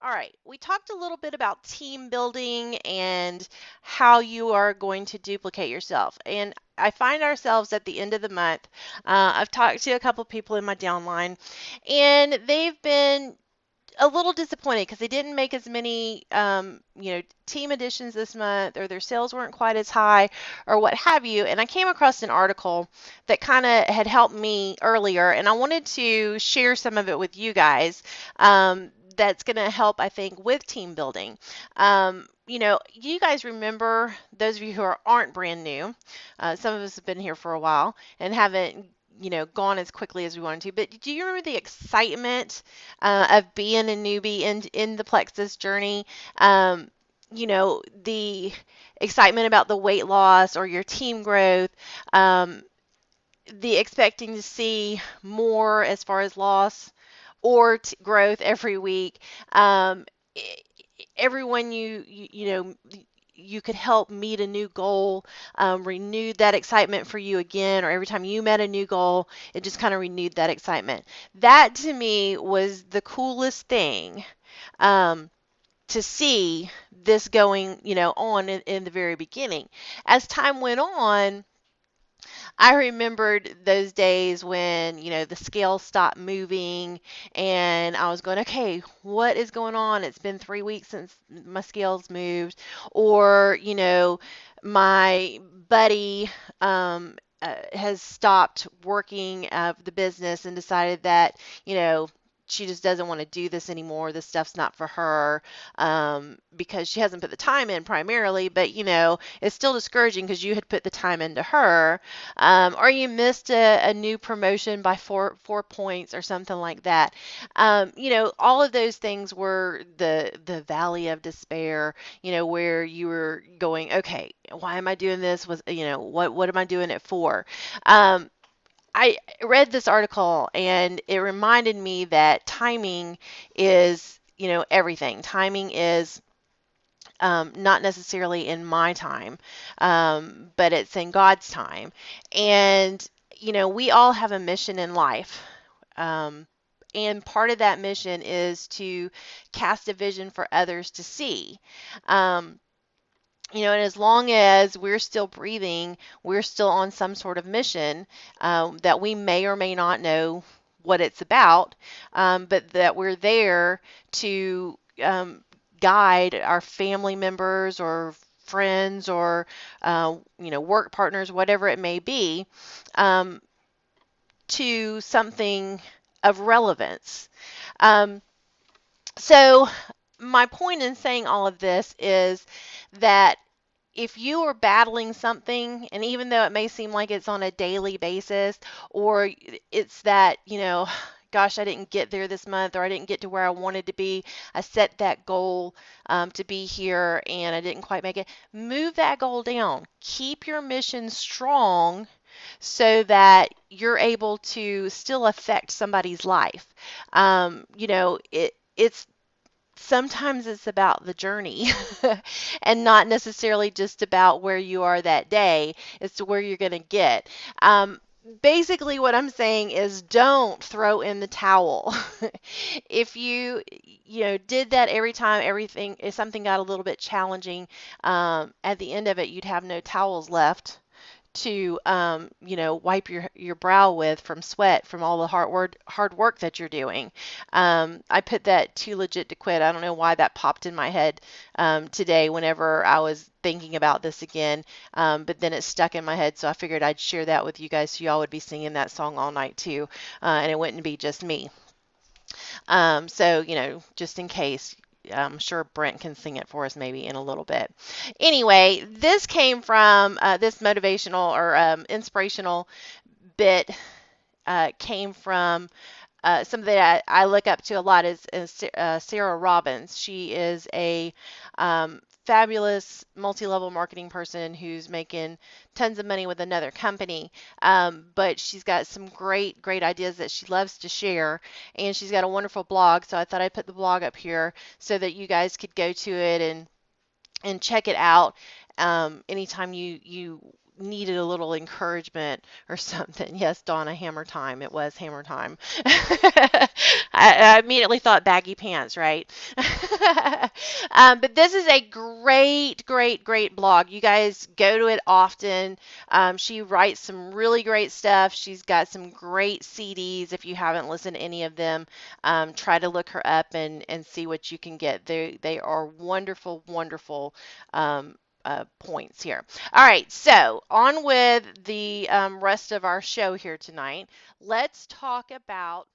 All right, we talked a little bit about team building and how you are going to duplicate yourself. And I find ourselves at the end of the month. I've talked to a couple people in my downline, and they've been a little disappointed because they didn't make as many, team additions this month, or their sales weren't quite as high, or what have you. And I came across an article that kind of had helped me earlier, and I wanted to share some of it with you guys. That's going to help, I think, with team building. You guys remember, those of you who aren't brand new, some of us have been here for a while and haven't gone as quickly as we wanted to. But do you remember the excitement of being a newbie in the Plexus journey? The excitement about the weight loss or your team growth, um, the expecting to see more as far as loss or growth every week. E- Everyone you could help meet a new goal, renewed that excitement for you again, or every time you met a new goal, it just kind of renewed that excitement. That to me was the coolest thing, um, to see this going, on in the very beginning. As time went on, I remembered those days when, the scale stopped moving and I was going, okay, what is going on? It's been 3 weeks since my scales moved. Or, my buddy has stopped working the business and decided that, she just doesn't want to do this anymore. This stuff's not for her, because she hasn't put the time in primarily, but it's still discouraging because you had put the time into her, or you missed a new promotion by four points or something like that. All of those things were the valley of despair. Where you were going, okay, why am I doing this? What am I doing it for? Um, I read this article and it reminded me that timing is, everything. Timing is, not necessarily in my time, but it's in God's time. And, we all have a mission in life. Um, and part of that mission is to cast a vision for others to see. Um, and as long as we're still breathing, we're still on some sort of mission, that we may or may not know what it's about, but that we're there to, guide our family members or friends or, work partners, whatever it may be, um, to something of relevance. Um, so my point in saying all of this is that if you are battling something, and even though it may seem like it's on a daily basis, or it's that, gosh, I didn't get there this month, or I didn't get to where I wanted to be, I set that goal, to be here, and I didn't quite make it, move that goal down. Keep your mission strong so that you're able to still affect somebody's life. It's sometimes it's about the journey and not necessarily just about where you are that day. It's to where you're going to get. Basically, what I'm saying is don't throw in the towel. If did that every time if something got a little bit challenging, at the end of it, you'd have no towels left to, wipe your brow with from sweat from all the hard work that you're doing. I put that too legit to quit. I don't know why that popped in my head, today whenever I was thinking about this again, but then it stuck in my head, so I figured I'd share that with you guys so y'all would be singing that song all night too, and it wouldn't be just me. So, just in case, I'm sure Brent can sing it for us maybe in a little bit. Anyway, this came from, this motivational or, inspirational bit, came from, something that I look up to a lot is Sarah Robbins. She is a, fabulous multi-level marketing person who's making tons of money with another company. But she's got some great ideas that she loves to share, and she's got a wonderful blog. So I thought I'd put the blog up here so that you guys could go to it and check it out, anytime you needed a little encouragement or something. Yes, Donna, hammer time. It was hammer time. I immediately thought baggy pants, right? But this is a great, great, great blog. You guys go to it often. She writes some really great stuff. She's got some great CDs. If you haven't listened to any of them, try to look her up and see what you can get. They are wonderful, wonderful points here. All right, so on with the rest of our show here tonight. Let's talk about